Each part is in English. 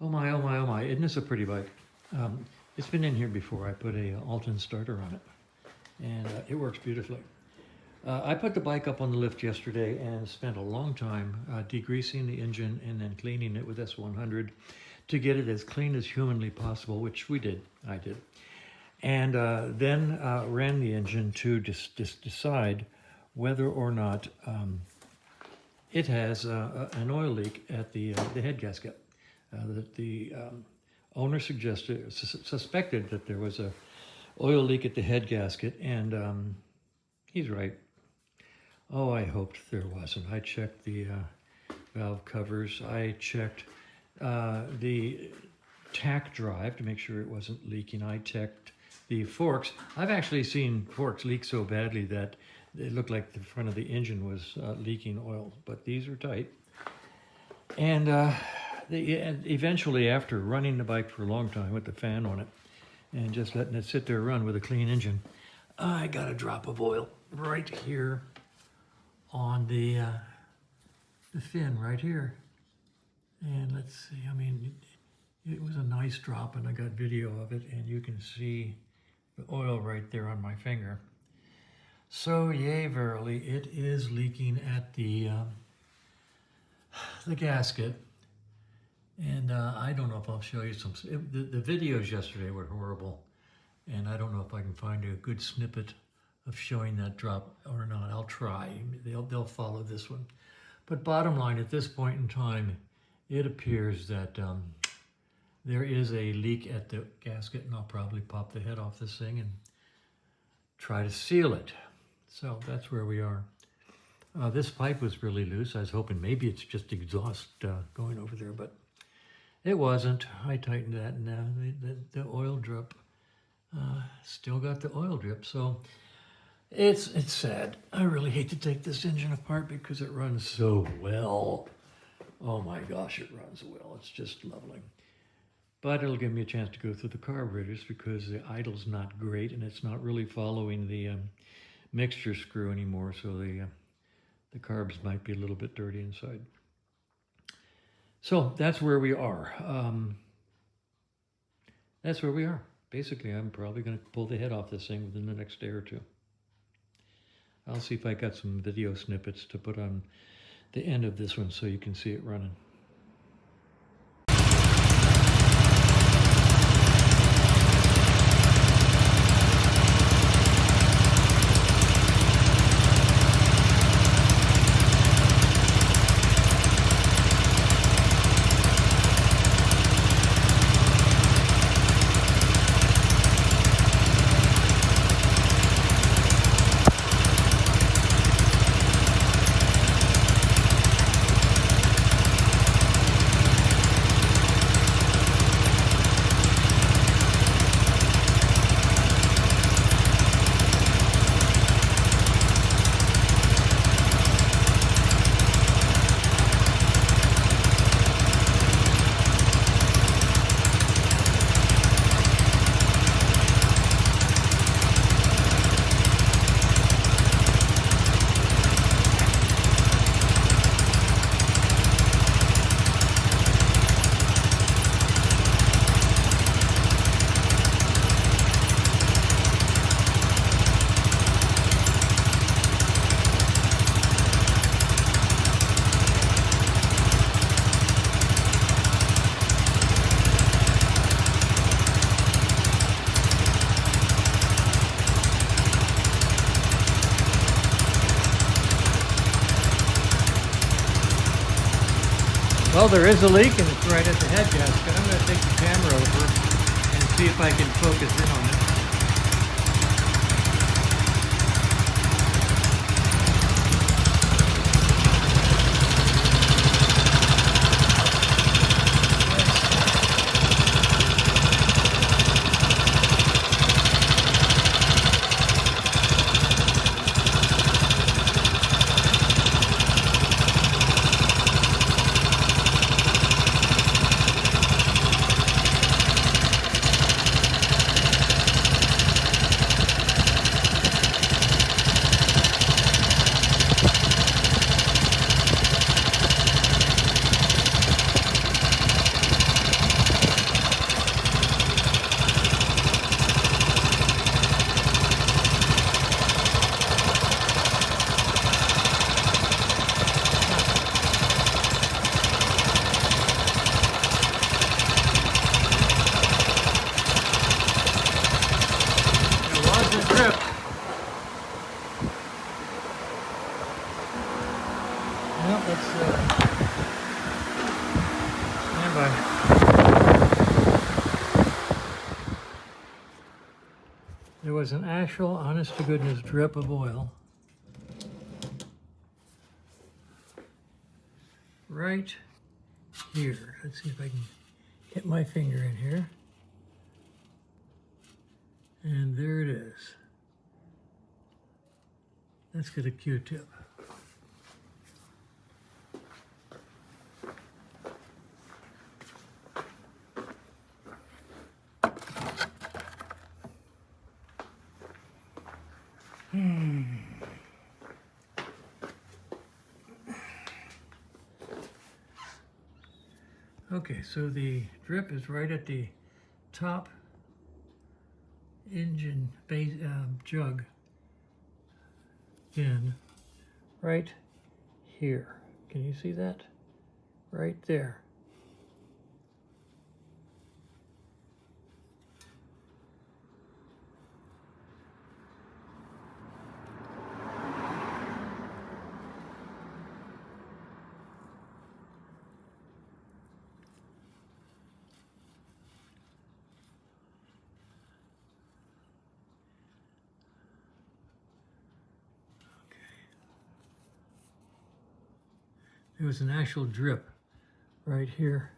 Oh my, oh my, oh my. Isn't this a pretty bike? It's been in here before. I put a Alton starter on it, and it works beautifully. I put the bike up on the lift yesterday and spent a long time degreasing the engine and then cleaning it with S100 to get it as clean as humanly possible, which we did. I did. And then ran the engine to decide whether or not it has an oil leak at the head gasket. The owner suspected that there was a oil leak at the head gasket, and he's right. Oh, I hoped there wasn't. I checked the valve covers. I checked the tack drive to make sure it wasn't leaking. I checked the forks. I've actually seen forks leak so badly that it looked like the front of the engine was leaking oil, but these are tight. And eventually, after running the bike for a long time with the fan on it and just letting it sit there run with a clean engine, I got a drop of oil right here on the fin right here. And let's see, I mean, it was a nice drop, and I got video of it, and you can see the oil right there on my finger. So, yea, verily, it is leaking at the gasket. And I don't know if I'll show you some. The videos yesterday were horrible, and I don't know if I can find a good snippet of showing that drop or not. I'll try. They'll follow this one. But bottom line, at this point in time, it appears that there is a leak at the gasket, and I'll probably pop the head off this thing and try to seal it. So that's where we are. This pipe was really loose. I was hoping maybe it's just exhaust going over there, but it wasn't. I tightened that, and the oil drip still got the oil drip. So it's sad. I really hate to take this engine apart because it runs so well. Oh my gosh, it runs well. It's just lovely. But it'll give me a chance to go through the carburetors because the idle's not great, and it's not really following the mixture screw anymore, so the carbs might be a little bit dirty inside. So that's where we are. That's where we are. Basically, I'm probably going to pull the head off this thing within the next day or two. I'll see if I got some video snippets to put on the end of this one so you can see it running. Well, there is a leak, and it's right at the head gasket. I'm going to take the camera over and see if I can focus in on it. There was an actual, honest-to-goodness drip of oil right here. Let's see if I can get my finger in here. And there it is. Let's get a Q-tip. Okay, so the drip is right at the top engine base, jug in, right here. Can you see that? Right there. There was an actual drip right here.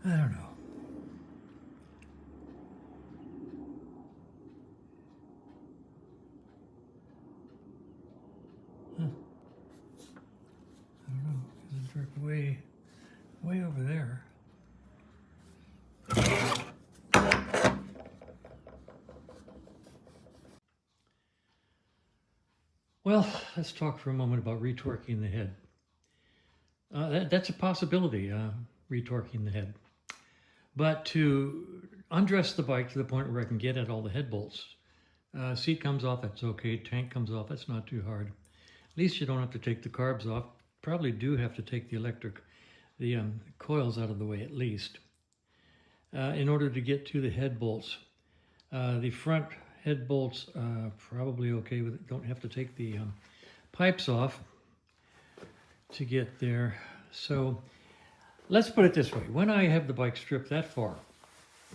I don't know. Huh. I don't know. There's a drip way over there. Well, let's talk for a moment about retorquing the head. That's a possibility, retorquing the head. But to undress the bike to the point where I can get at all the head bolts, seat comes off, that's okay. Tank comes off, that's not too hard. At least you don't have to take the carbs off. Probably do have to take the coils out of the way at least. In order to get to the head bolts. The front head bolts, probably okay with it. Don't have to take the pipes off to get there. So let's put it this way. When I have the bike stripped that far,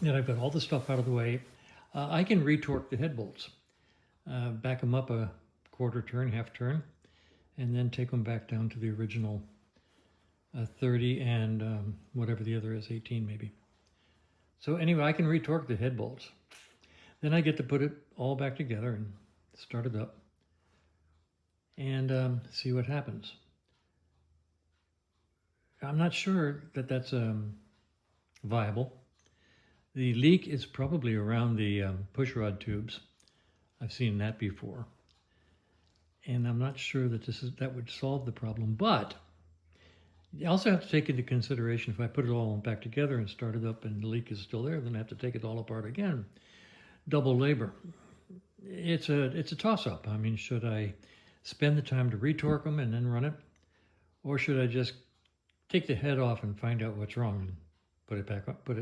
and I've got all the stuff out of the way, I can retorque the head bolts. Back them up a quarter turn, half turn, and then take them back down to the original 30 and whatever the other is, 18 maybe. So anyway, I can retorque the head bolts. Then I get to put it all back together and start it up and see what happens. I'm not sure that that's viable. The leak is probably around the pushrod tubes. I've seen that before. And I'm not sure that that would solve the problem, but you also have to take into consideration if I put it all back together and start it up and the leak is still there, then I have to take it all apart again. Double labor. It's a toss-up. I mean, should I spend the time to retorque them and then run it? Or should I just take the head off and find out what's wrong and put it back up, put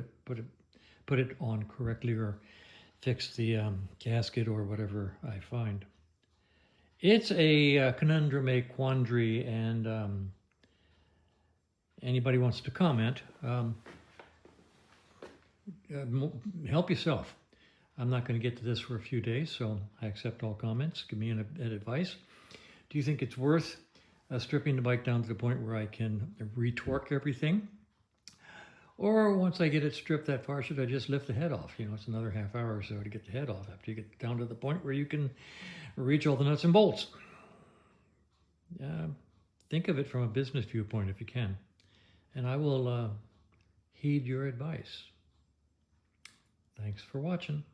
it on correctly, or fix the gasket or whatever I find. It's a conundrum, a quandary, and anybody wants to comment, help yourself. I'm not going to get to this for a few days, so I accept all comments. Give me an advice. Do you think it's worth stripping the bike down to the point where I can retorque everything? Or once I get it stripped that far, should I just lift the head off? You know, it's another half hour or so to get the head off after you get down to the point where you can reach all the nuts and bolts. Think of it from a business viewpoint if you can. And I will heed your advice. Thanks for watching.